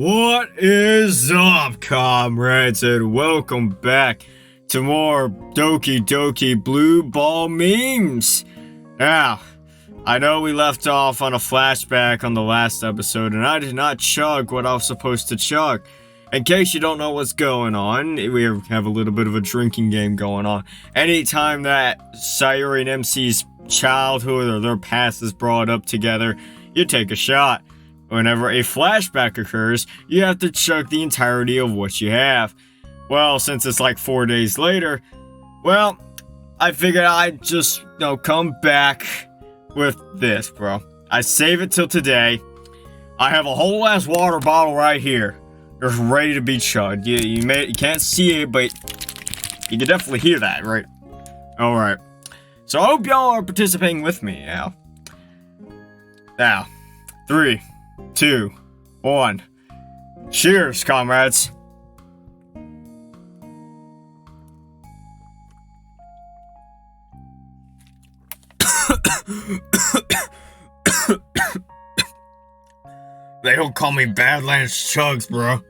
What is up, comrades, and welcome back to more Doki Doki Blue Ball memes. Now, I know we left off on a flashback on the last episode, and I did not chug what I was supposed to chug. In case you don't know what's going on, we have a little bit of a drinking game going on. Anytime that Sayori and MC's childhood or their past is brought up together, you take a shot. Whenever a flashback occurs, you have to chug the entirety of what you have. Well, since it's like 4 days later, well, I figured I'd just, come back with this, bro. I save it till today. I have a whole ass water bottle right here. It's ready to be chugged. You can't see it, but you can definitely hear that, right? Alright. So I hope y'all are participating with me now. Now, 3, 2, 1. Cheers, comrades. They don't call me Badlands Chugs, bro.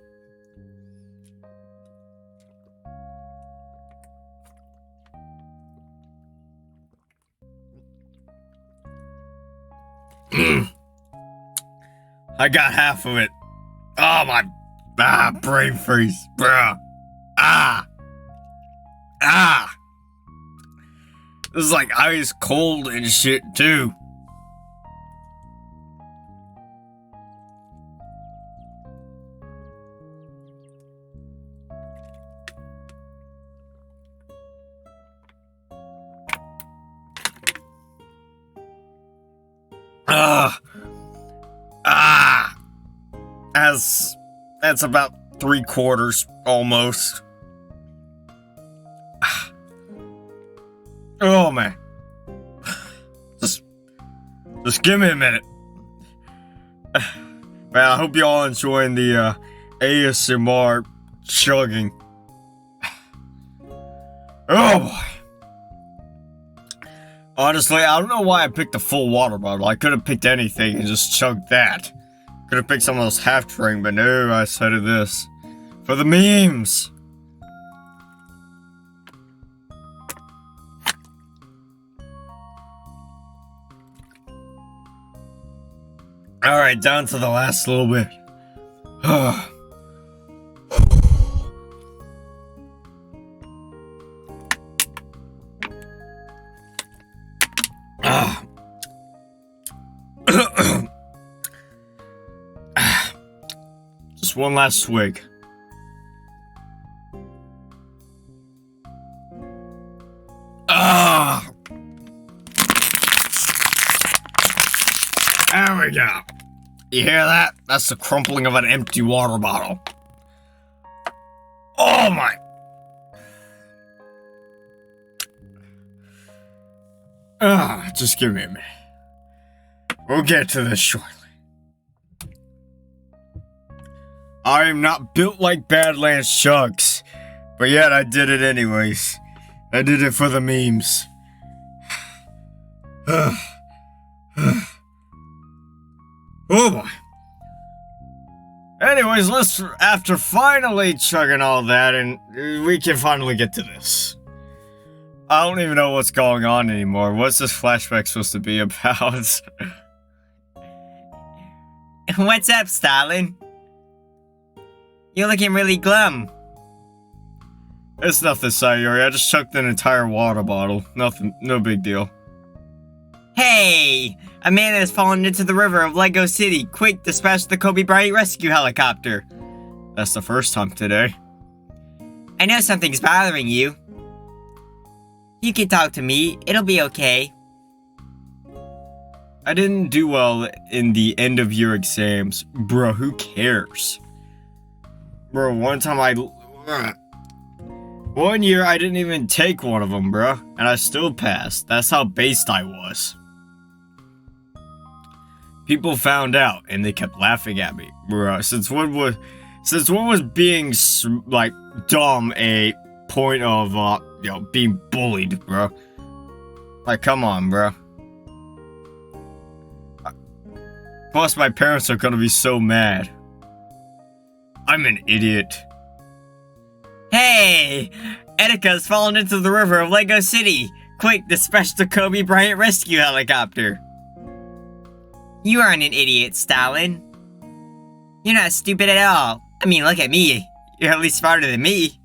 I got half of it. Oh my, brain freeze, bro. This is like ice cold and shit too. That's about 3/4 almost. Oh man. Just give me a minute. Man, I hope y'all enjoying the ASMR chugging. Oh boy. Honestly, I don't know why I picked a full water bottle. I could have picked anything and just chugged that. Could have picked some of those half-drink, but no, I decided this. For the memes! Alright, down to the last little bit. Just one last swig. There we go. You hear that? That's the crumpling of an empty water bottle. Oh my. Just give me a minute. We'll get to this shortly. I am not built like Badlands Chugs, but yet I did it anyways. I did it for the memes. Oh boy. Anyways, after finally chugging all that, and we can finally get to this. I don't even know what's going on anymore. What's this flashback supposed to be about? What's up, Stalin? You're looking really glum. It's nothing, Sayori. I just chugged an entire water bottle. Nothing, no big deal. Hey! A man has fallen into the river of Lego City. Quick, dispatch the Kobe Bryant rescue helicopter. That's the first time today. I know something's bothering you. You can talk to me. It'll be okay. I didn't do well in the end of year exams. Bro, who cares? Bro, one year I didn't even take one of them, bro. And I still passed. That's how based I was. People found out and they kept laughing at me, bro. Since when was being like dumb a point of being bullied, bro? Like, come on, bro. Plus, my parents are gonna be so mad. I'm an idiot. Hey! Etika's fallen into the river of Lego City! Quick, dispatch the Kobe Bryant rescue helicopter! You aren't an idiot, Stalin. You're not stupid at all. I mean, look at me. You're at least smarter than me.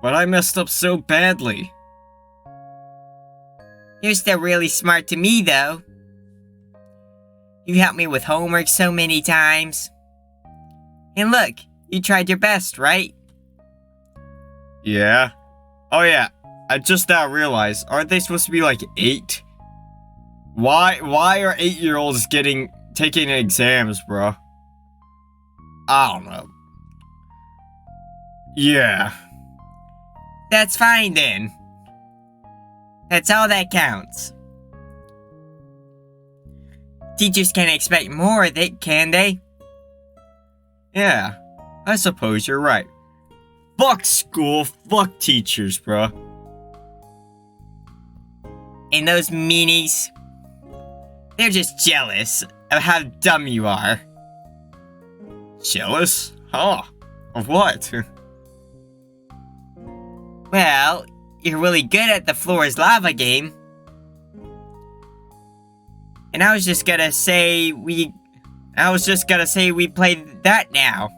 But I messed up so badly. You're still really smart to me, though. You helped me with homework so many times. And look, you tried your best, right? Yeah. Oh yeah, I just now realized, aren't they supposed to be like 8? Why are 8-year-olds taking exams, bro? I don't know. Yeah. That's fine then. That's all that counts. Teachers can't expect more of it, can they? Yeah, I suppose you're right. Fuck school, fuck teachers, bro. And those meanies, they're just jealous of how dumb you are. Jealous? Huh? Of what? Well, you're really good at the floor is lava game. And I was just gonna say we played that now.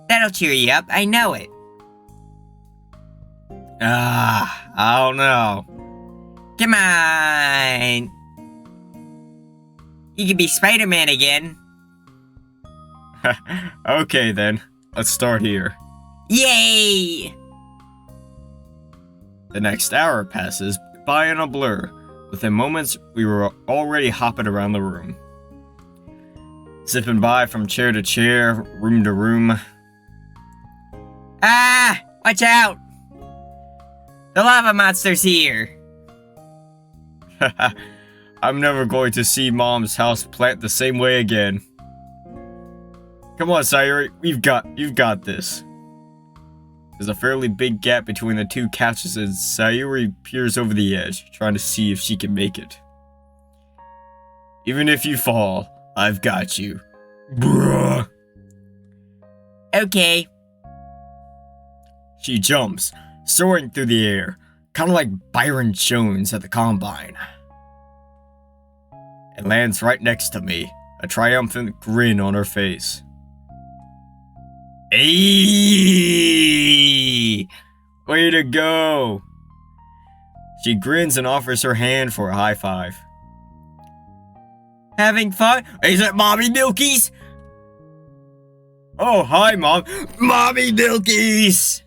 That'll cheer you up, I know it. I don't know. Come on. You can be Spider-Man again. Okay then, let's start here. Yay! The next hour passes by in a blur. Within moments, we were already hopping around the room. Zipping by from chair to chair, room to room. Ah! Watch out! The lava monster's here! I'm never going to see Mom's house plant the same way again. Come on, Sayori, you've got this. There's a fairly big gap between the two couches as Sayori peers over the edge, trying to see if she can make it. Even if you fall, I've got you. Bruh. Okay. She jumps, soaring through the air, kind of like Byron Jones at the Combine. It lands right next to me, a triumphant grin on her face. Ayy! Way to go! She grins and offers her hand for a high five. Having fun? Is it Mommy Milkies? Oh, hi, Mom. Mommy Milkies!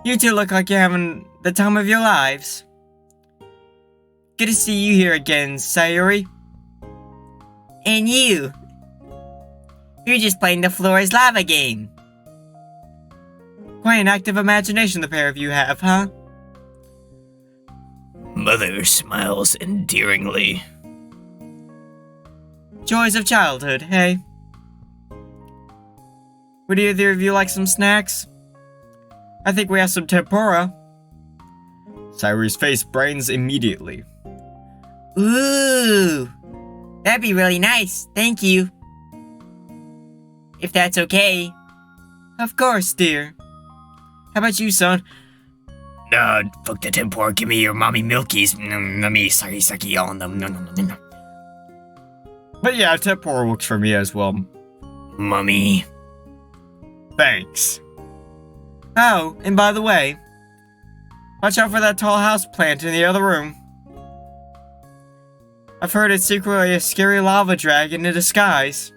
You two look like you're having the time of your lives. Good to see you here again, Sayori. And you. You're just playing the floor is lava game. Quite an active imagination the pair of you have, huh? Mother smiles endearingly. Joys of childhood, hey? Would either of you like some snacks? I think we have some tempura. Sayori's face brightens immediately. Ooh! That'd be really nice, thank you. If that's okay. Of course, dear. How about you, son? Fuck the tempura, give me your Mommy Milkies. Let me sucky on them. No. But yeah, tempura works for me as well. Mummy. Thanks. Oh, and by the way, watch out for that tall house plant in the other room. I've heard it's secretly a scary lava dragon in disguise.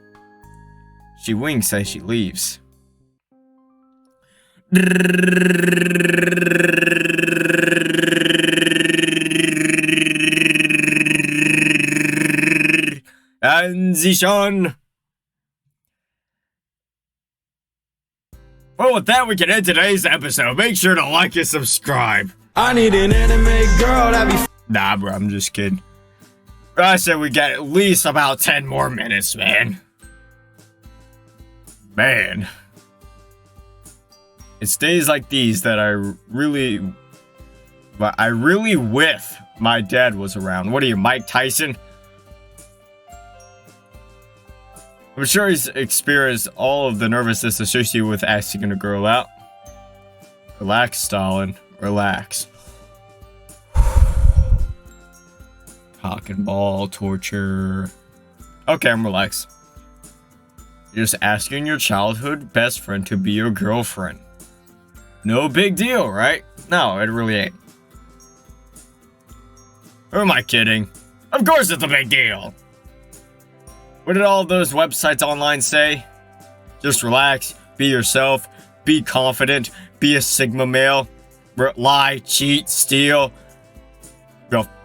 She winks as she leaves. And Zishan. Well, with that, we can end today's episode. Make sure to like and subscribe. I need an anime girl that be. Nah, bro, I'm just kidding. I said we got at least about 10 more minutes, man. Man. It's days like these that I really wish my dad was around. What are you, Mike Tyson? I'm sure he's experienced all of the nervousness associated with asking a girl out. Relax, Stalin. Relax. Cock and ball, torture. Okay, I'm relaxed. You're just asking your childhood best friend to be your girlfriend. No big deal, right? No, it really ain't. Who am I kidding? Of course it's a big deal! What did all those websites online say? Just relax, be yourself, be confident, be a Sigma male, lie, cheat, steal,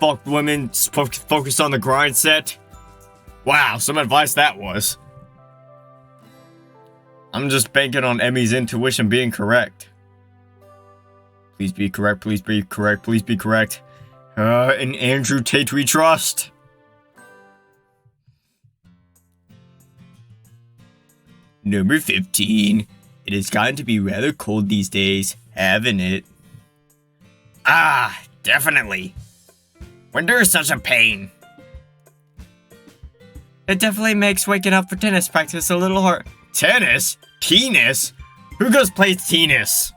fuck women, focus on the grind set. Wow, some advice that was. I'm just banking on Emmy's intuition being correct. Please be correct, please be correct, please be correct. And Andrew Tate we trust. Number 15. It has gotten to be rather cold these days, haven't it? Ah, definitely. Winter is such a pain. It definitely makes waking up for tennis practice a little hard. Tennis? Tennis? Who goes plays tennis?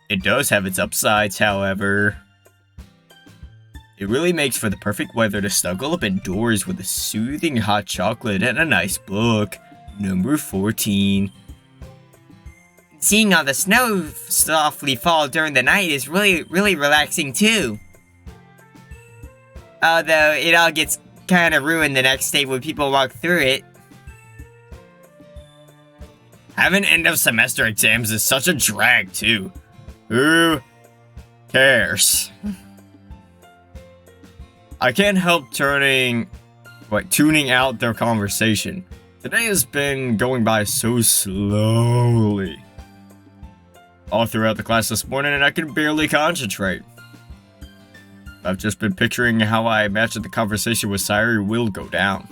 It does have its upsides, however. It really makes for the perfect weather to snuggle up indoors with a soothing hot chocolate and a nice book. Number 14. Seeing all the snow softly fall during the night is really relaxing too. Although it all gets kind of ruined the next day when people walk through it. Having end of semester exams is such a drag too. Who cares? I can't help tuning out their conversation. Today has been going by so slowly. All throughout the class this morning, and I can barely concentrate. I've just been picturing how I imagine the conversation with Sayori will go down.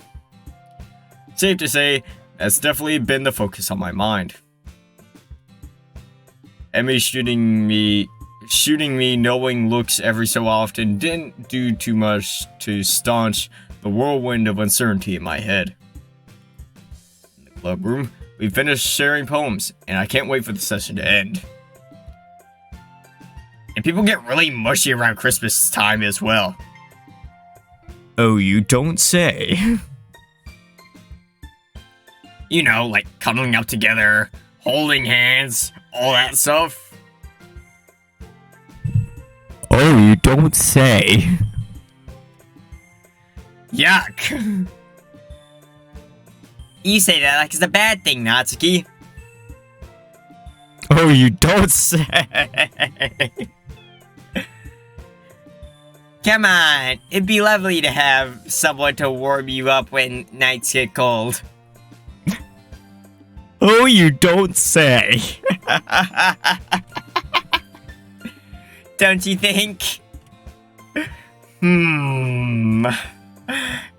Safe to say, that's definitely been the focus on my mind. Emmy shooting me knowing looks every so often didn't do too much to staunch the whirlwind of uncertainty in my head. In the club room, we finished sharing poems, and I can't wait for the session to end. And people get really mushy around Christmas time as well. Oh, you don't say. You know, like cuddling up together, holding hands, all that stuff. Oh, you don't say. Yuck. You say that like it's a bad thing, Natsuki. Oh, you don't say. Come on, it'd be lovely to have someone to warm you up when nights get cold. Oh, you don't say. Don't you think?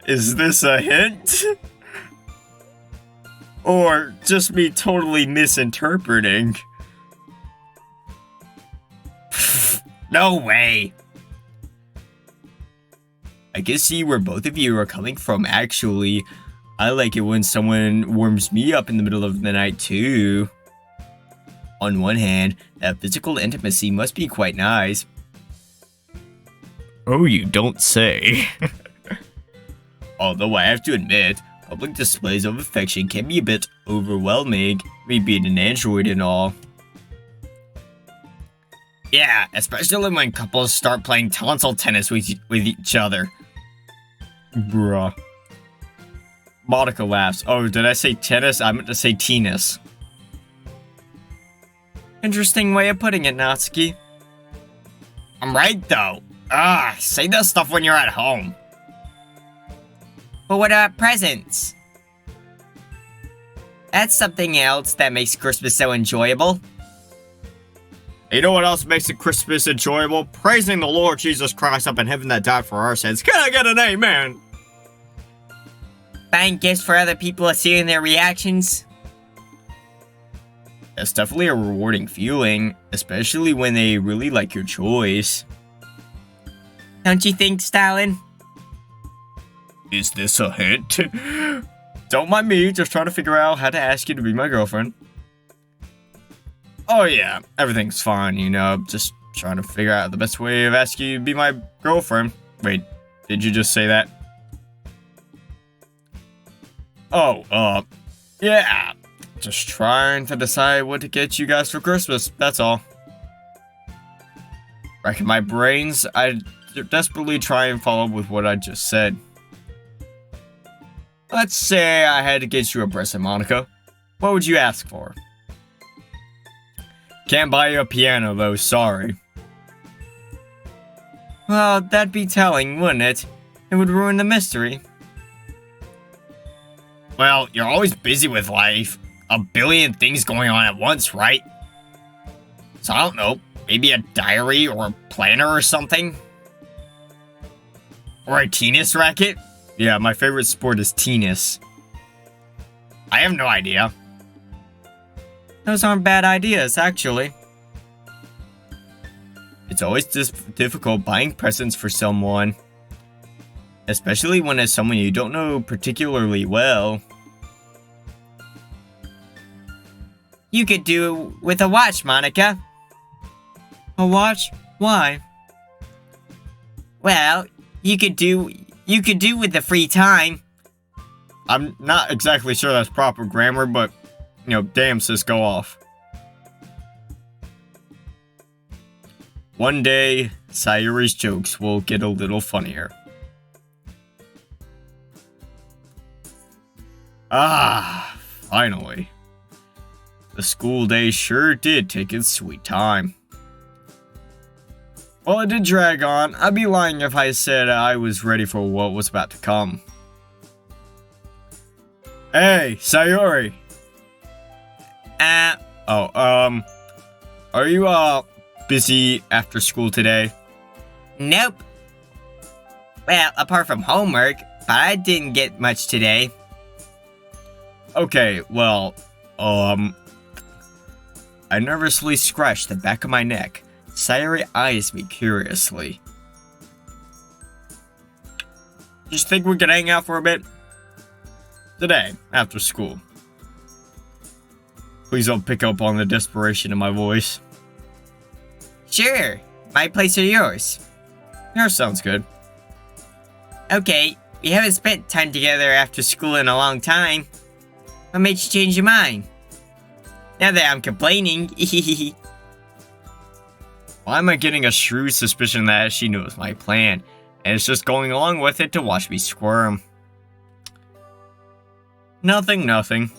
Is this a hint? Or just me totally misinterpreting? No way. I can see where both of you are coming from, actually. I like it when someone warms me up in the middle of the night, too. On one hand, that physical intimacy must be quite nice. Oh, you don't say. Although I have to admit, public displays of affection can be a bit overwhelming, me being an android and all. Yeah, especially when couples start playing tonsil tennis with each other. Bruh. Monica laughs. Oh, did I say tennis? I meant to say tennis. Interesting way of putting it, Natsuki. I'm right, though. Say that stuff when you're at home. But what about presents? That's something else that makes Christmas so enjoyable. You know what else makes it Christmas enjoyable? Praising the Lord Jesus Christ up in heaven that died for our sins. Can I get an amen? Buying gifts for other people and seeing their reactions. That's definitely a rewarding feeling, especially when they really like your choice. Don't you think, Stalin? Is this a hint? Don't mind me, just trying to figure out how to ask you to be my girlfriend. Oh yeah, everything's fine, you know, just trying to figure out the best way of asking you to be my girlfriend. Wait, did you just say that? Oh, yeah. Just trying to decide what to get you guys for Christmas, that's all. Racking my brains, I desperately try and follow up with what I just said. Let's say I had to get you a present, Monica. What would you ask for? Can't buy you a piano, though, sorry. Well, that'd be telling, wouldn't it? It would ruin the mystery. Well, you're always busy with life. A billion things going on at once, right? So I don't know, maybe a diary or a planner or something? Or a tennis racket? Yeah, my favorite sport is tennis. I have no idea. Those aren't bad ideas, actually. It's always difficult buying presents for someone. Especially when it's someone you don't know particularly well. You could do with a watch, Monica. A watch? Why? Well, you could do with the free time. I'm not exactly sure that's proper grammar, but, you know, damn sis, go off. One day, Sayori's jokes will get a little funnier. Ah, finally. The school day sure did take its sweet time. While it did drag on, I'd be lying if I said I was ready for what was about to come. Hey, Sayori! Are you, busy after school today? Nope. Well, apart from homework, but I didn't get much today. Okay, well, I nervously scratched the back of my neck. Sayori eyes me curiously. Just think we could hang out for a bit? Today, after school. Please don't pick up on the desperation in my voice. Sure. My place or yours? Yours sounds good. Okay, we haven't spent time together after school in a long time. What made you change your mind? Now that I'm complaining, Why am I getting a shrewd suspicion that she knows my plan, and is just going along with it to watch me squirm? Nothing.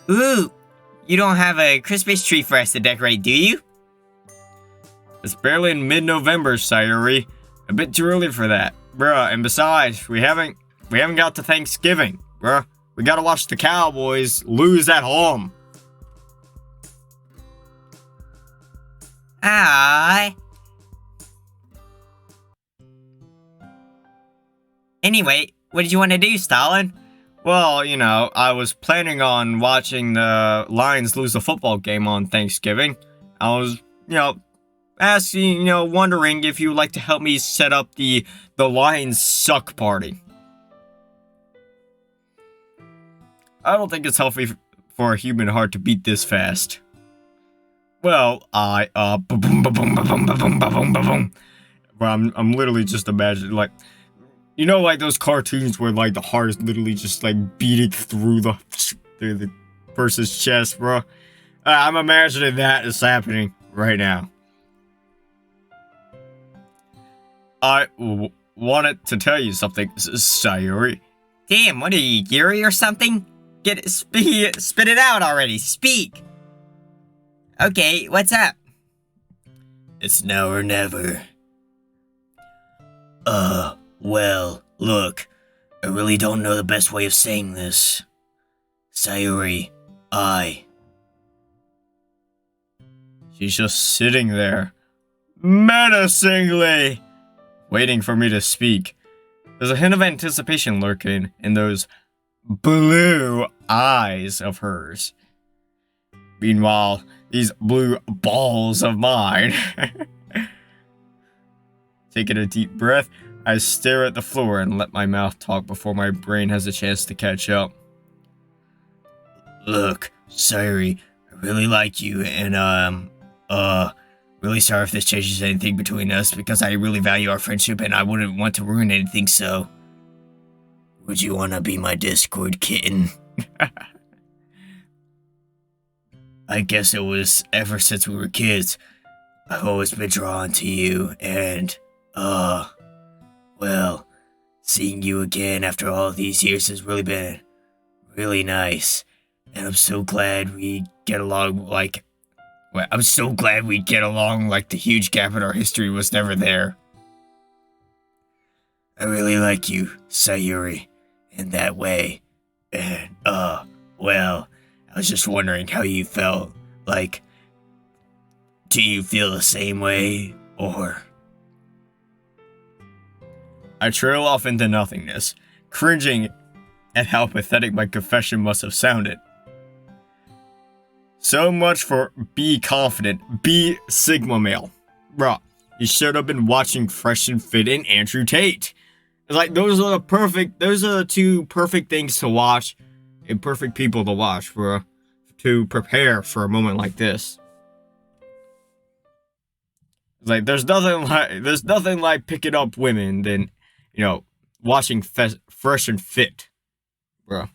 Ooh, you don't have a Christmas tree for us to decorate, do you? It's barely in mid-November, Sayori. A bit too early for that. Bruh, and besides, we haven't got to Thanksgiving, bruh. We gotta watch the Cowboys lose at home. Ah. Anyway, what did you want to do, Stalin? Well, you know, I was planning on watching the Lions lose a football game on Thanksgiving. I was, you know, wondering if you would like to help me set up the Lions suck party. I don't think it's healthy for a human heart to beat this fast. Well, I'm literally just imagining, like, you know, like those cartoons where, like, the heart is literally just, like, beating through the person's chest, bro. I'm imagining that is happening right now. I wanted to tell you something, Sayori. Damn, what are you, Yuri or something? Spit it out already, speak! Okay, what's up? It's now or never. Well, look, I really don't know the best way of saying this. Sayori, She's just sitting there, menacingly, waiting for me to speak. There's a hint of anticipation lurking in those blue eyes of hers. Meanwhile, these blue balls of mine. Taking a deep breath, I stare at the floor and let my mouth talk before my brain has a chance to catch up. Look, Sayori, I really like you, and, really sorry if this changes anything between us, because I really value our friendship, and I wouldn't want to ruin anything, so... Would you want to be my Discord kitten? I guess it was ever since we were kids. I've always been drawn to you, and, well, seeing you again after all these years has really been really nice. And I'm so glad we get along like the huge gap in our history was never there. I really like you, Sayori, in that way. And, well, I was just wondering how you felt. Like, do you feel the same way, or... I trail off into nothingness, cringing at how pathetic my confession must have sounded. So much for be confident, be Sigma male. Bruh, you should have been watching Fresh and Fit and Andrew Tate. It's like, those are the two perfect things to watch and perfect people to watch to prepare for a moment like this. It's like, there's nothing like picking up women than, watching Fresh and Fit. Bruh.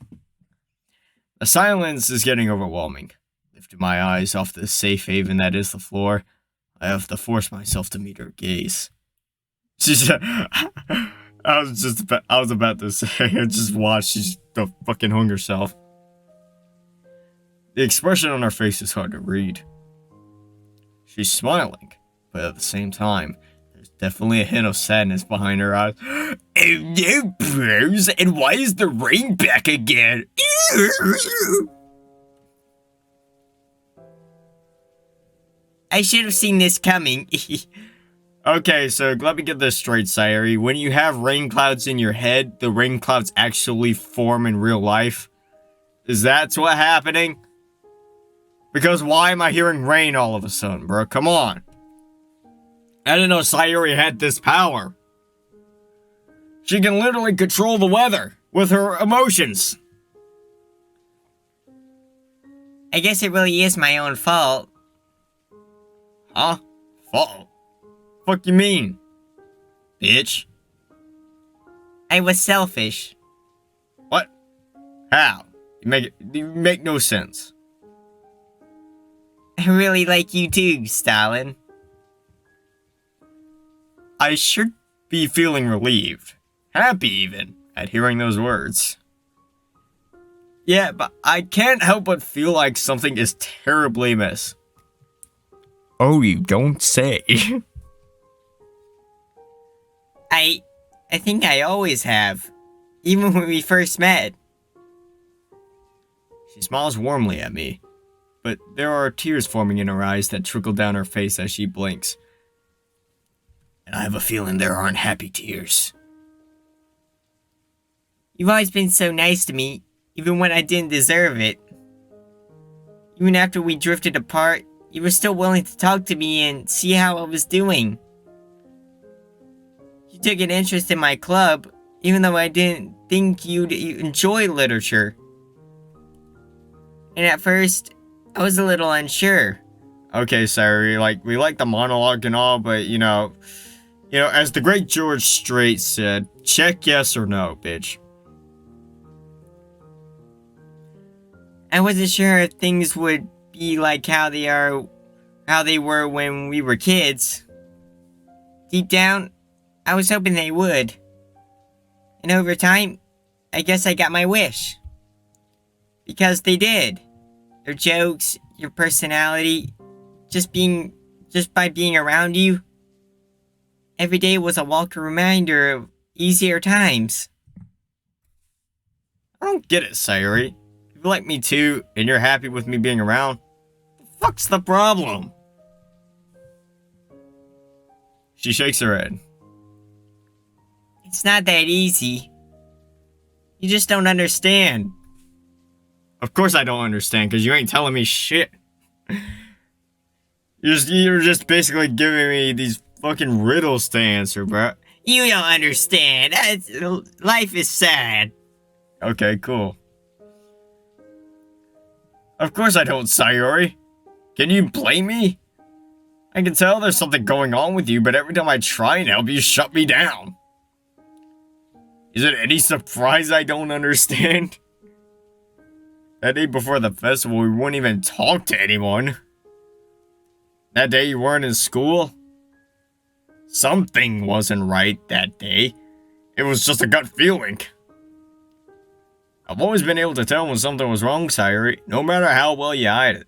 The silence is getting overwhelming. Lifting my eyes off the safe haven that is the floor, I have to force myself to meet her gaze. I was about to say, just watch, she's the fucking hung herself. The expression on her face is hard to read. She's smiling, but at the same time, there's definitely a hint of sadness behind her eyes. Oh no, bros, and why is the rain back again? I should have seen this coming. Okay, so let me get this straight, Sayori. When you have rain clouds in your head, the rain clouds actually form in real life? Is that what's happening? Because why am I hearing rain all of a sudden, bro? Come on. I didn't know Sayori had this power. She can literally control the weather with her emotions. I guess it really is my own fault. Huh? Fault? Fuck you mean? Bitch? I was selfish. What? How? You make no sense. I really like you too, Stalin. I should be feeling relieved. Happy even, at hearing those words. Yeah, but I can't help but feel like something is terribly amiss. Oh, you don't say. I think I always have. Even when we first met. She smiles warmly at me, but there are tears forming in her eyes that trickle down her face as she blinks. And I have a feeling there aren't happy tears. You've always been so nice to me, even when I didn't deserve it. Even after we drifted apart, you were still willing to talk to me and see how I was doing. You took an interest in my club, even though I didn't think you'd enjoy literature. And at first, I was a little unsure. Okay, Sayori, we like the monologue and all, but as the great George Strait said, check yes or no, bitch. I wasn't sure if things would be like how they were when we were kids. Deep down, I was hoping they would. And over time, I guess I got my wish. Because they did. Your jokes, your personality, just by being around you, every day was a walking reminder of easier times. I don't get it, Sayori. If you like me too, and you're happy with me being around, the fuck's the problem? She shakes her head. It's not that easy. You just don't understand. Of course I don't understand, because you ain't telling me shit. You're just basically giving me these fucking riddles to answer, bro. You don't understand. Life is sad. Okay, cool. Of course I don't, Sayori. Can you blame me? I can tell there's something going on with you, but every time I try and help, you shut me down. Is it any surprise I don't understand? That day before the festival, we wouldn't even talk to anyone. That day you weren't in school? Something wasn't right that day. It was just a gut feeling. I've always been able to tell when something was wrong, Sayori, no matter how well you hide it.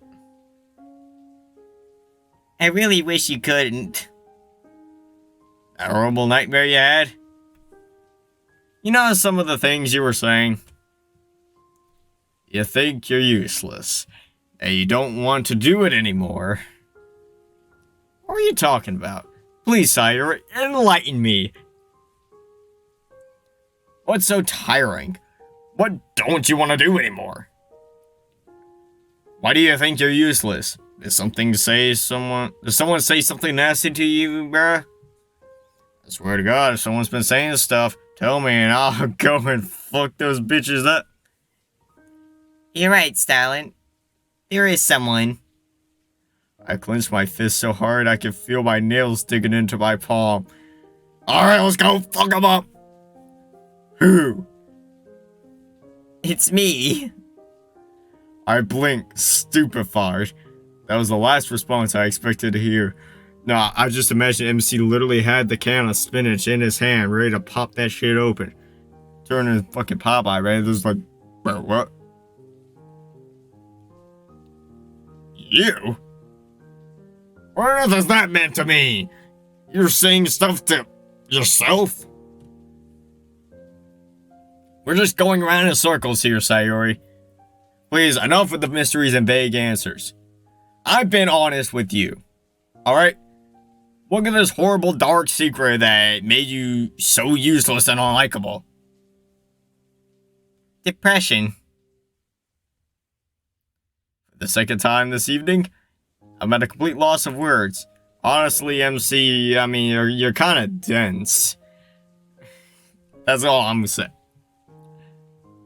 I really wish you couldn't. That horrible nightmare you had? You know some of the things you were saying? You think you're useless, and you don't want to do it anymore. What are you talking about? Please, Sayori, enlighten me. What's so tiring? What don't you want to do anymore? Why do you think you're useless? Did someone say something nasty to you, bruh? I swear to God, if someone's been saying stuff, tell me and I'll go and fuck those bitches up. You're right, Stalin. There is someone. I clenched my fist so hard I could feel my nails digging into my palm. Alright, let's go fuck them up! Who? It's me. I blinked, stupefied. That was the last response I expected to hear. Nah, I just imagined MC literally had the can of spinach in his hand, ready to pop that shit open. Turning fucking Popeye, man. Just like, bro, what? You? What on earth is that meant to me? You're saying stuff to yourself? We're just going around in circles here, Sayori. Please, enough with the mysteries and vague answers. I've been honest with you. Alright? Look at this horrible dark secret that made you so useless and unlikable. Depression. For the second time this evening, I'm at a complete loss of words. Honestly, MC, I mean, you're kind of dense. That's all I'm gonna say.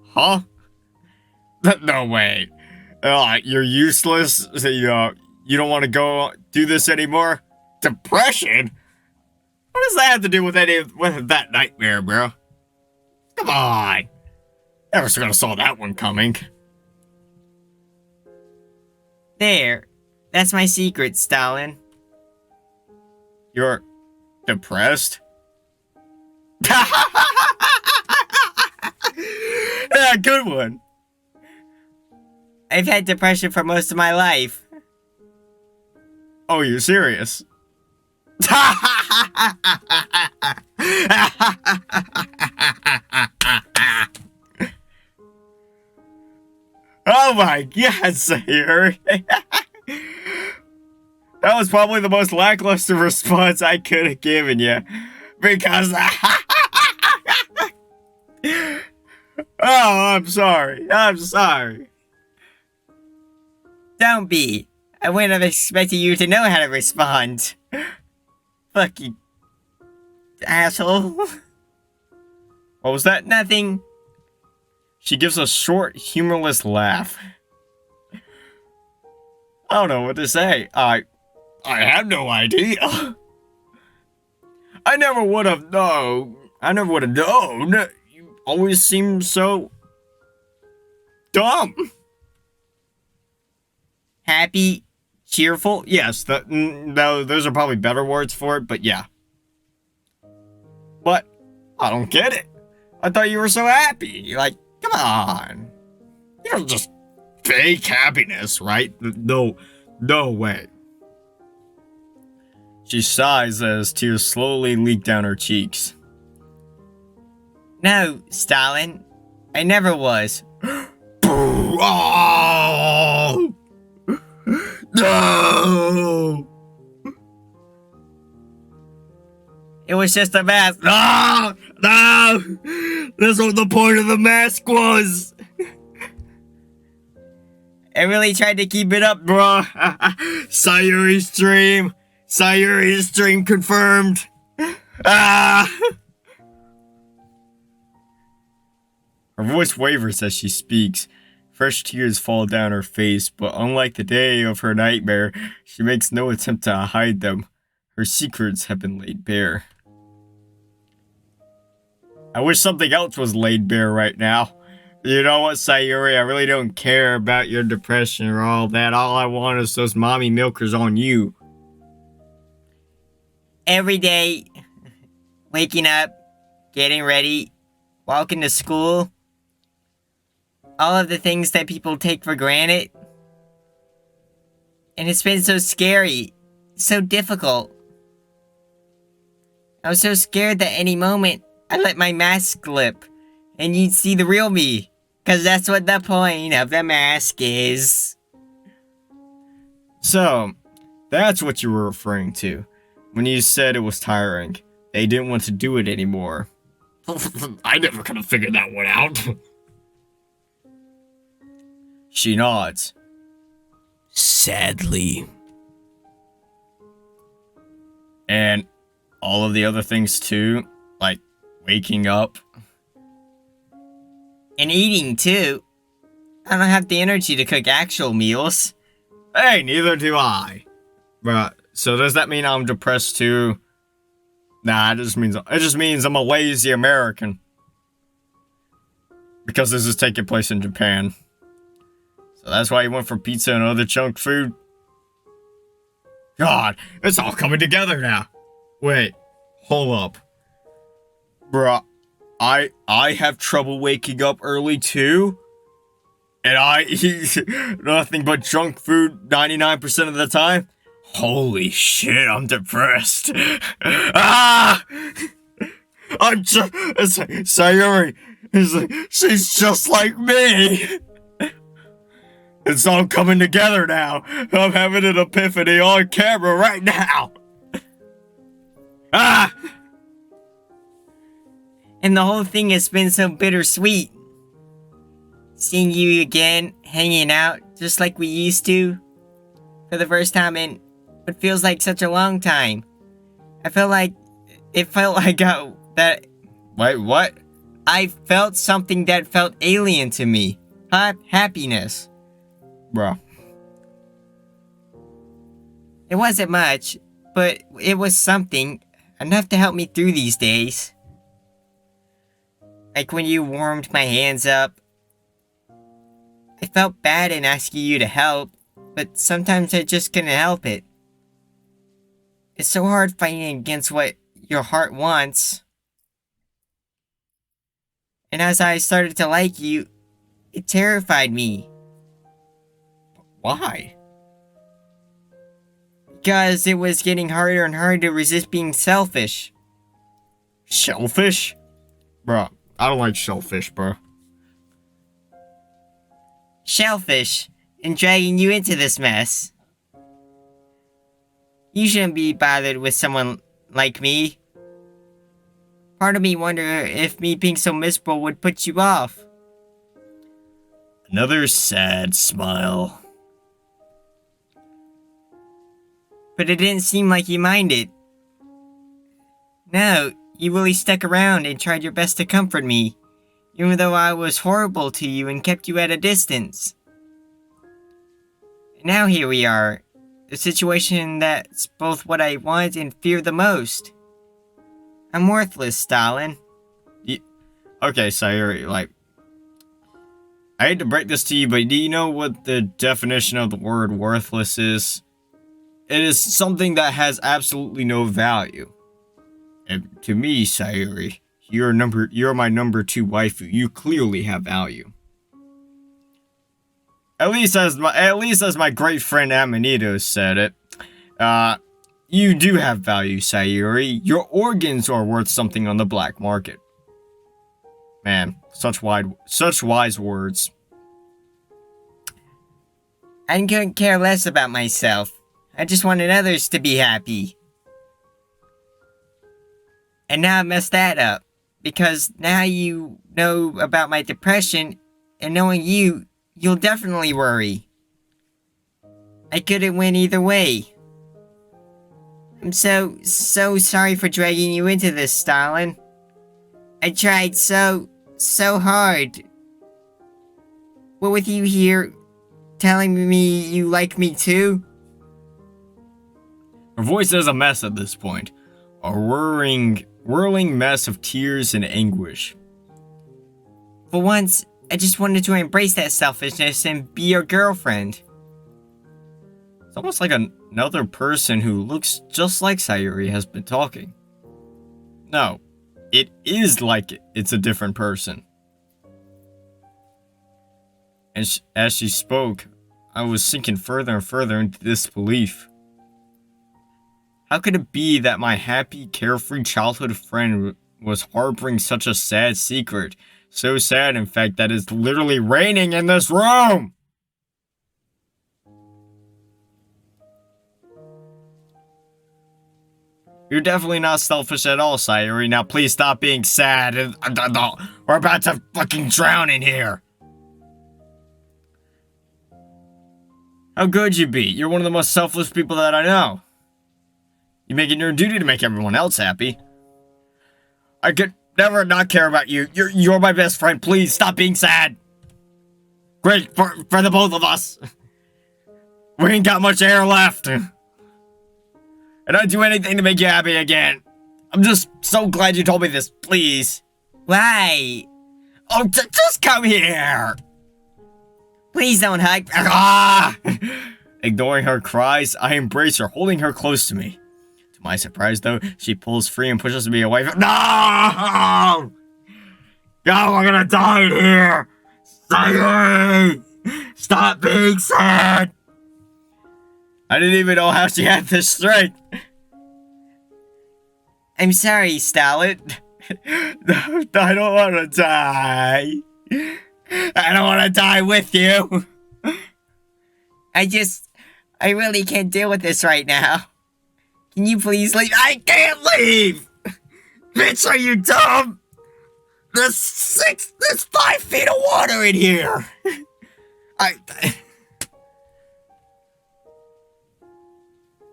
Huh? No way. You're useless. So you don't want to go do this anymore? Depression? What does that have to do with that nightmare, bro? Come on. Never gonna saw that one coming. There. That's my secret, Stalin. You're depressed? Yeah, good one. I've had depression for most of my life. Oh, you're serious? Oh my God, Sayori. That was probably the most lackluster response I could have given you. Because... Oh, I'm sorry. I'm sorry. Don't be. I wouldn't have expected you to know how to respond. Fuck you, asshole. What was that? Nothing. She gives a short, humorless laugh. I don't know what to say. I have no idea. I never would have known. You always seem so dumb. Happy, cheerful. Yes, no, those are probably better words for it, but yeah. But I don't get it. I thought you were so happy. Like, come on. You're just fake happiness, right? No way. She sighs as tears slowly leak down her cheeks. No, Stalin. I never was. Oh! No! It was just a mask. No! No! That's what the point of the mask was! I really tried to keep it up. Bruh. Sayori's dream. Sayori's dream confirmed. Ah! Her voice wavers as she speaks. Fresh tears fall down her face, but unlike the day of her nightmare, she makes no attempt to hide them. Her secrets have been laid bare. I wish something else was laid bare right now. You know what, Sayori? I really don't care about your depression or all that. All I want is those mommy milkers on you. Every day, waking up, getting ready, walking to school, all of the things that people take for granted. And it's been so scary, so difficult. I was so scared that any moment I let my mask slip and you'd see the real me. Because that's what the point of the mask is. So, that's what you were referring to when you said it was tiring. They didn't want to do it anymore. I never could have figured that one out. She nods. Sadly. And all of the other things too, like waking up. And eating, too. I don't have the energy to cook actual meals. Hey, neither do I. But, so does that mean I'm depressed too? Nah, it just means I'm a lazy American. Because this is taking place in Japan. So that's why you went for pizza and other junk food? God, it's all coming together now. Wait, hold up. Bruh, I have trouble waking up early too. And I eat nothing but junk food 99% of the time. Holy shit, I'm depressed. Ah! I'm just... Sayori, she's just like me. It's all coming together now. I'm having an epiphany on camera right now. Ah! And the whole thing has been so bittersweet. Seeing you again, hanging out, just like we used to. For the first time in what feels like such a long time. It felt like I got that... Wait, what? I felt something that felt alien to me. Happiness. Bruh. It wasn't much, but it was something. Enough to help me through these days. Like when you warmed my hands up. I felt bad in asking you to help, but sometimes I just couldn't help it. It's so hard fighting against what your heart wants. And as I started to like you, it terrified me. Why? Because it was getting harder and harder to resist being selfish. Shellfish? Bruh, I don't like shellfish, bro. Shellfish, and dragging you into this mess. You shouldn't be bothered with someone like me. Part of me wonder if me being so miserable would put you off. Another sad smile. But it didn't seem like you minded. No, you really stuck around and tried your best to comfort me, even though I was horrible to you and kept you at a distance. And now here we are, a situation that's both what I want and fear the most. I'm worthless, Stalin. Okay, Sayori, like... I hate to break this to you, but do you know what the definition of the word worthless is? It is something that has absolutely no value. And to me, Sayori, you're my number 2 waifu. You clearly have value. At least as my great friend Amanito said it. You do have value, Sayori. Your organs are worth something on the black market. Man, such wise words. I couldn't care less about myself. I just wanted others to be happy. And now I messed that up. Because now you know about my depression, and knowing you, you'll definitely worry. I couldn't win either way. I'm so sorry for dragging you into this, Stalin. I tried so hard, What with you here telling me you like me too? Her voice is a mess at this point. A whirling mess of tears and anguish. For once, I just wanted to embrace that selfishness and be your girlfriend. It's almost like another person who looks just like Sayori has been talking. No, it is like it's a different person. And as she spoke, I was sinking further and further into disbelief. How could it be that my happy, carefree childhood friend was harboring such a sad secret? So sad, in fact, that it's literally raining in this room! You're definitely not selfish at all, Sayori. Now please stop being sad. We're about to fucking drown in here. How could you be? You're one of the most selfless people that I know. You make it your duty to make everyone else happy. I could never not care about you. You're my best friend. Please stop being sad. Great for the both of us. We ain't got much air left. And I'd do anything to make you happy again. I'm just so glad you told me this. Please. Why? Oh, just come here. Please don't hug. Ah! Ignoring her cries, I embrace her, holding her close to me. To my surprise, though, she pulls free and pushes me away from— No! No, we're gonna die in here! Sayori! Stop being sad! I didn't even know how she had this strength. I'm sorry, Starlet. No, I don't want to die. I don't want to die with you. I really can't deal with this right now. Can you please leave? I can't leave! Bitch, are you dumb? There's 5 feet of water in here.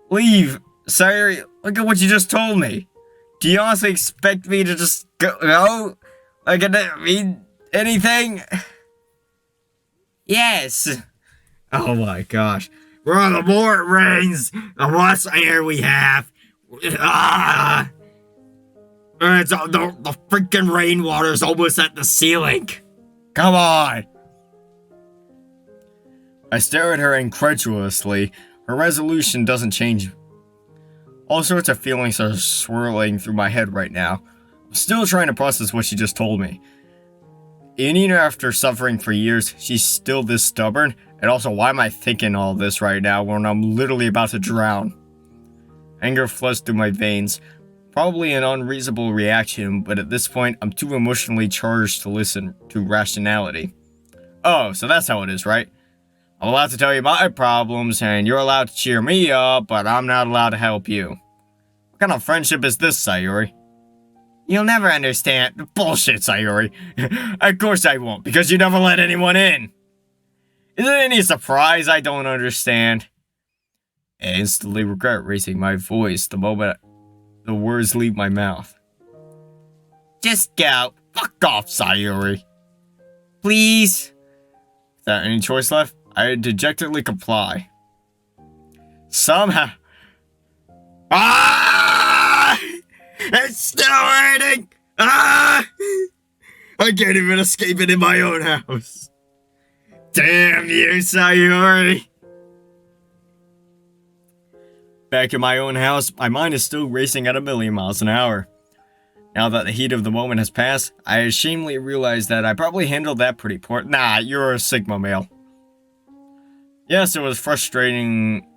Leave. Sayori, look at what you just told me. Do you honestly expect me to just go? Like, I didn't mean anything? Yes. Oh my gosh. Bro, the more it rains, the less air we have. Ah! The freaking rainwater's almost at the ceiling. Come on. I stare at her incredulously. Her resolution doesn't change. All sorts of feelings are swirling through my head right now. I'm still trying to process what she just told me. And even after suffering for years, she's still this stubborn? And also, why am I thinking all this right now when I'm literally about to drown? Anger floods through my veins. Probably an unreasonable reaction, but at this point, I'm too emotionally charged to listen to rationality. Oh, so that's how it is, right? I'm allowed to tell you my problems, and you're allowed to cheer me up, but I'm not allowed to help you. What kind of friendship is this, Sayori? You'll never understand. Bullshit, Sayori. Of course I won't, because you never let anyone in. Is it any surprise I don't understand? I instantly regret raising my voice the moment the words leave my mouth. Just go. Fuck off, Sayori. Please. Without any choice left, I dejectedly comply. Somehow— Ah! It's still raining! Ah! I can't even escape it in my own house. Damn you, Sayori! Back in my own house, my mind is still racing at 1,000,000 miles an hour. Now that the heat of the moment has passed, I ashamedly realize that I probably handled that pretty poor— Nah, you're a Sigma male. Yes, it was frustrating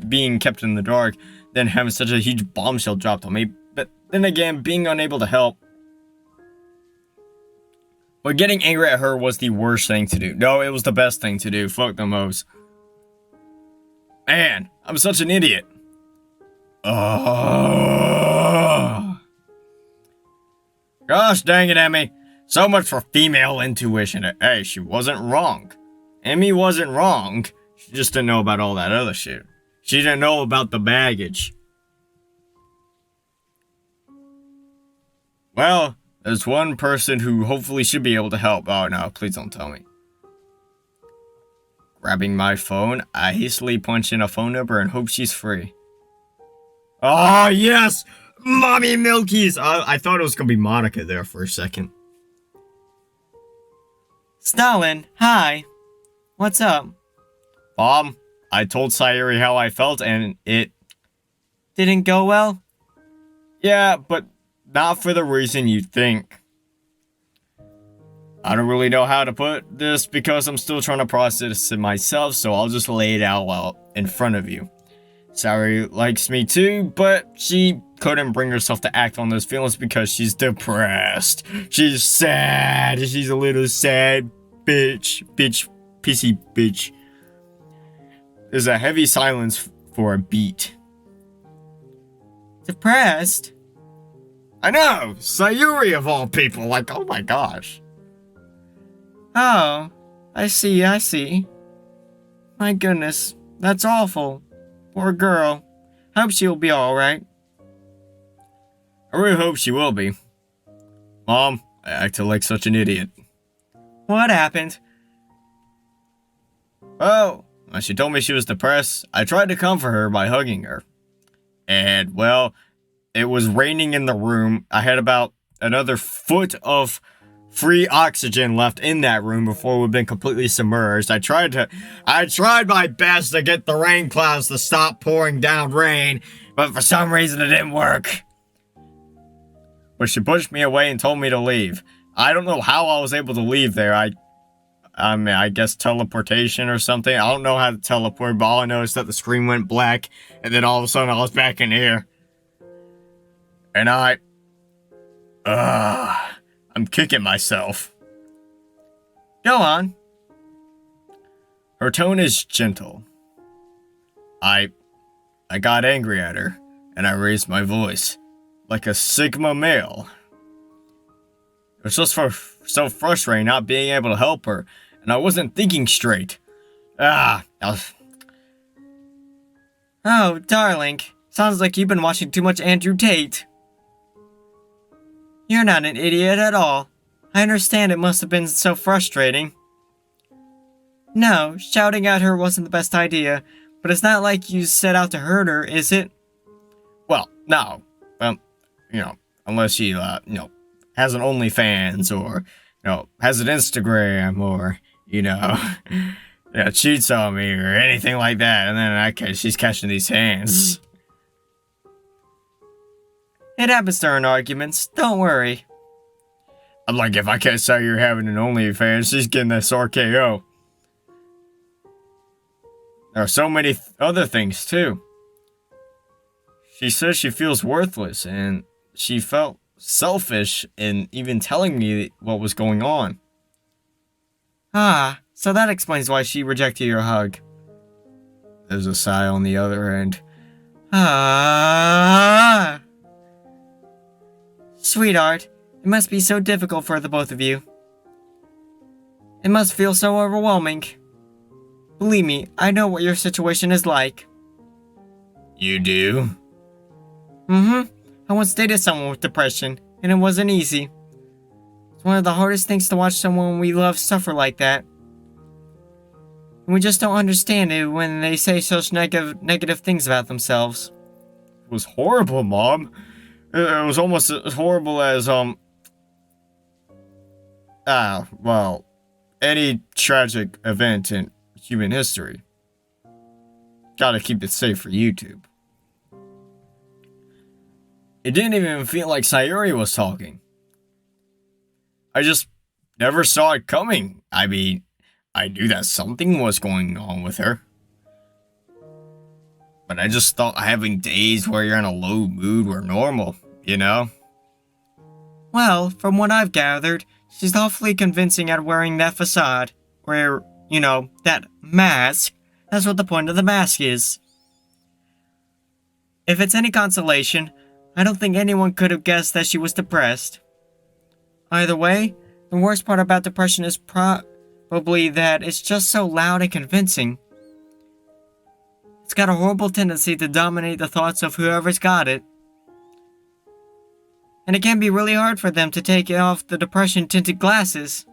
being kept in the dark, then having such a huge bombshell dropped on me, but then again, being unable to help. But getting angry at her was the worst thing to do. No, it was the best thing to do. Fuck them hoes. Man, I'm such an idiot. Gosh dang it, Emmy. So much for female intuition. Hey, she wasn't wrong. Emmy wasn't wrong. She just didn't know about all that other shit. She didn't know about the baggage. Well, there's one person who hopefully should be able to help. Oh no, please don't tell me. Grabbing my phone, I hastily punch in a phone number and hope she's free. Oh, yes! Mommy Milkies! I thought it was gonna be Monica there for a second. Stalin, hi. What's up? Mom, I told Sayori how I felt and it... Didn't go well? Yeah, but not for the reason you think. I don't really know how to put this because I'm still trying to process it myself, so I'll just lay it out in front of you. Sayori likes me too, but she couldn't bring herself to act on those feelings because she's depressed. She's sad. She's a little sad bitch. Pissy bitch. There's a heavy silence for a beat. Depressed? I know! Sayori of all people, like, oh my gosh. Oh, I see. My goodness, that's awful. Poor girl. Hope she'll be alright. I really hope she will be. Mom, I acted like such an idiot. What happened? Oh, when she told me she was depressed, I tried to comfort her by hugging her. And, well, it was raining in the room. I had about another foot of free oxygen left in that room before we'd been completely submerged. I tried my best to get the rain clouds to stop pouring down rain, but for some reason it didn't work. But she pushed me away and told me to leave. I don't know how I was able to leave there. I guess teleportation or something. I don't know how to teleport, but all I know is that the screen went black, and then all of a sudden I was back in here. And I'm kicking myself. Go on. Her tone is gentle. I got angry at her, and I raised my voice, like a Sigma male. It was just so frustrating not being able to help her, and I wasn't thinking straight. Oh, darling. Sounds like you've been watching too much Andrew Tate. You're not an idiot at all. I understand it must have been so frustrating. No, shouting at her wasn't the best idea, but it's not like you set out to hurt her, is it? Well, no. Unless she, has an OnlyFans or, has an Instagram or, cheats on me or anything like that. And then in that case, she's catching these hands. It happens during arguments, don't worry. I'm like, if I can't say you're having an OnlyFans, she's getting this RKO. There are so many other things, too. She says she feels worthless, and she felt selfish in even telling me what was going on. Ah, so that explains why she rejected your hug. There's a sigh on the other end. Ah. Sweetheart, it must be so difficult for the both of you. It must feel so overwhelming. Believe me, I know what your situation is like. You do? Mm-hmm. I once dated someone with depression, and it wasn't easy. It's one of the hardest things to watch someone we love suffer like that. And we just don't understand it when they say such negative things about themselves. It was horrible, Mom. It was almost as horrible as, any tragic event in human history. Gotta keep it safe for YouTube. It didn't even feel like Sayori was talking. I just never saw it coming. I mean, I knew that something was going on with her. But I just thought having days where you're in a low mood were normal, Well, from what I've gathered, she's awfully convincing at wearing that facade. Where, that mask. That's what the point of the mask is. If it's any consolation, I don't think anyone could have guessed that she was depressed. Either way, the worst part about depression is probably that it's just so loud and convincing. It's got a horrible tendency to dominate the thoughts of whoever's got it. And it can be really hard for them to take off the depression-tinted glasses.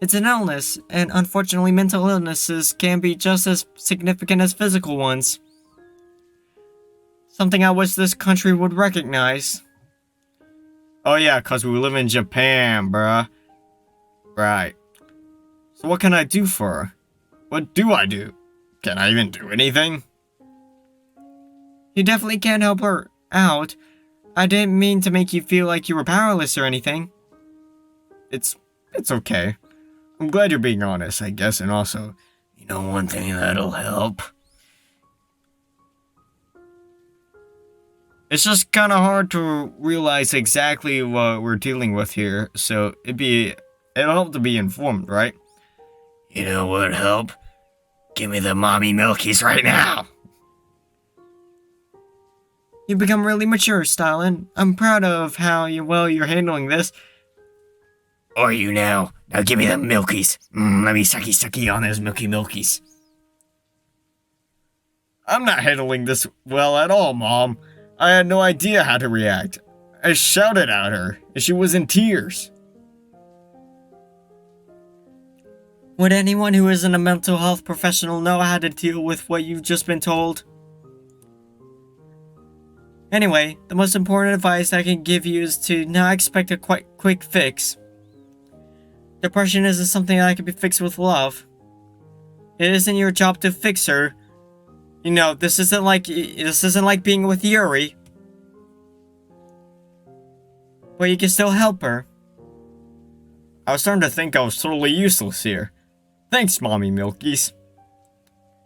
It's an illness, and unfortunately mental illnesses can be just as significant as physical ones. Something I wish this country would recognize. Oh yeah, 'cause we live in Japan, bruh. Right. So what can I do for her? What do I do? Can I even do anything? You definitely can't help her out. I didn't mean to make you feel like you were powerless or anything. It's okay. I'm glad you're being honest, I guess, and also, You know one thing that'll help? it's just kind of hard to realize exactly what we're dealing with here, so it'll help to be informed, right? You know what'd help? Give me the mommy milkies right now! You've become really mature, Stalin. I'm proud of how well you're handling this. Are you now? Now give me the milkies. Let me sucky on those milkies. I'm not handling this well at all, Mom. I had no idea how to react. I shouted at her, and she was in tears. Would anyone who isn't a mental health professional know how to deal with what you've just been told? Anyway, the most important advice I can give you is to not expect a quick fix. Depression isn't something that can be fixed with love. It isn't your job to fix her. You know, this isn't like being with Yuri. But you can still help her. I was starting to think I was totally useless here. Thanks, Mommy Milkies.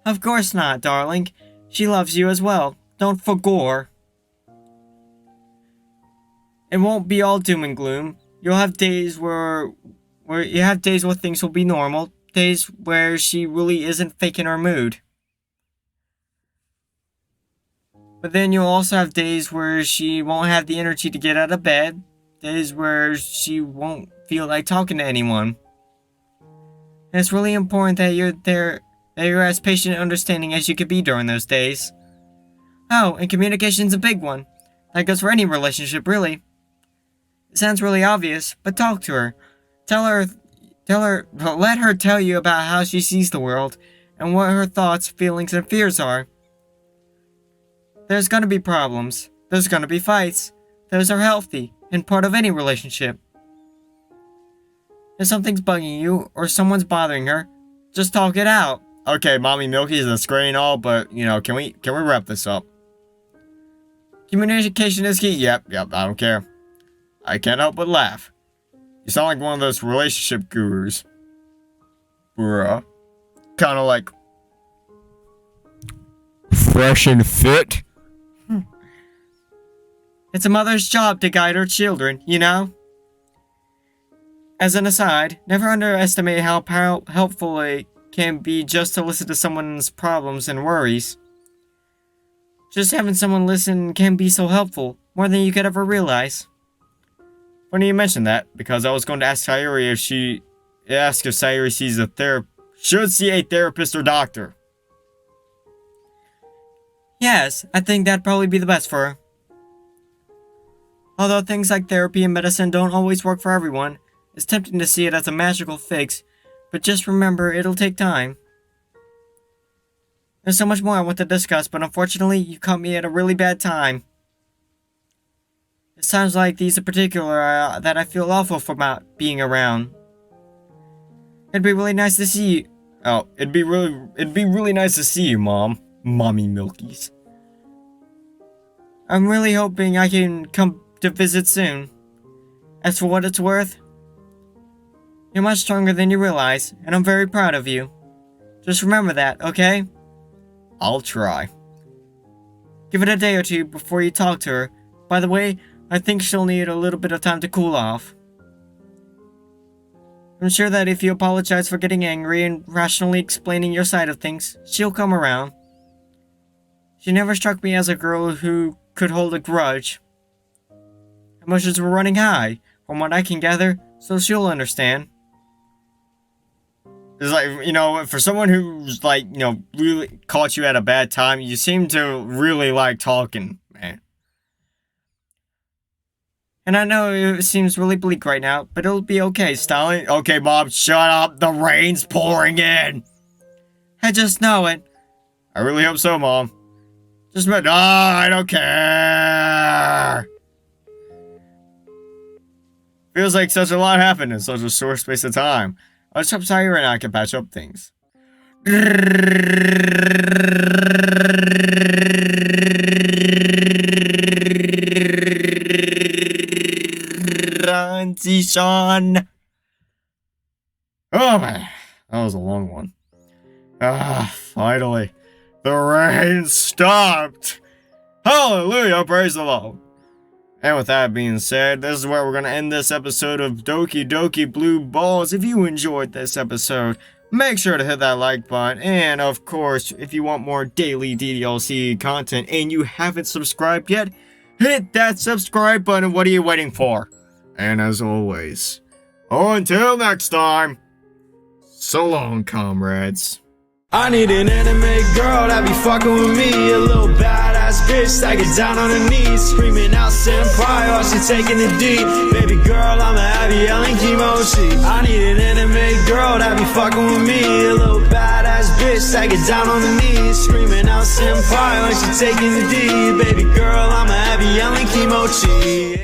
Of course not, darling. She loves you as well. Don't forgore. It won't be all doom and gloom. You'll have days where things will be normal. Days where she really isn't faking her mood. But then you'll also have days where she won't have the energy to get out of bed. Days where she won't feel like talking to anyone. And it's really important that you're as patient and understanding as you can be during those days. Oh, and communication's a big one. That goes for any relationship, really. It sounds really obvious, but talk to her. Let her tell you about how she sees the world, and what her thoughts, feelings, and fears are. There's gonna be problems. There's gonna be fights. Those are healthy, and part of any relationship. If something's bugging you, or someone's bothering her, just talk it out. Okay, Mommy Milkies, that's great and all, but, can we wrap this up? Communication is key. Yep, I don't care. I can't help but laugh. You sound like one of those relationship gurus. Bruh. Kinda like... Fresh and fit? It's a mother's job to guide her children, you know? As an aside, never underestimate how helpful it can be just to listen to someone's problems and worries. Just having someone listen can be so helpful, more than you could ever realize. Funny you mention that, because I was going to ask Sayori if Sayori should see a therapist or doctor. Yes, I think that'd probably be the best for her. Although things like therapy and medicine don't always work for everyone, it's tempting to see it as a magical fix, but just remember it'll take time. There's so much more I want to discuss, but unfortunately, you caught me at a really bad time. It's times like these in particular that I feel awful for not being around. It'd be really nice to see you. Oh, it'd be really nice to see you, Mom. Mommy Milkies. I'm really hoping I can come to visit soon. As for what it's worth, you're much stronger than you realize, and I'm very proud of you. Just remember that, okay? I'll try. Give it a day or two before you talk to her. By the way, I think she'll need a little bit of time to cool off. I'm sure that if you apologize for getting angry and rationally explaining your side of things, she'll come around. She never struck me as a girl who could hold a grudge. Emotions were running high, from what I can gather, so she'll understand. It's like, for someone who's really caught you at a bad time, you seem to really like talking, man. And I know it seems really bleak right now, but it'll be okay, Stalin. Okay, Mom, shut up. The rain's pouring in. I just know it. I really hope so, Mom. I don't care. Feels like such a lot happened in such a short space of time. I just hope Sayori and I can patch up things. Transition. Oh man, that was a long one. Finally, the rain stopped. Hallelujah, praise the Lord. And with that being said, this is where we're going to end this episode of Doki Doki Blue Balls. If you enjoyed this episode, make sure to hit that like button. And of course, if you want more daily DDLC content and you haven't subscribed yet, hit that subscribe button. What are you waiting for? And as always, until next time, so long, comrades. I need an anime girl that be fucking with me. A little badass bitch that gets down on her knees, screaming out senpai while she taking the D. Baby girl, I'ma have you yelling kimochi. I need an anime girl that be fucking with me. A little badass bitch that gets down on her knees, screaming out senpai while she taking the D. Baby girl, I'ma have you yelling kimochi.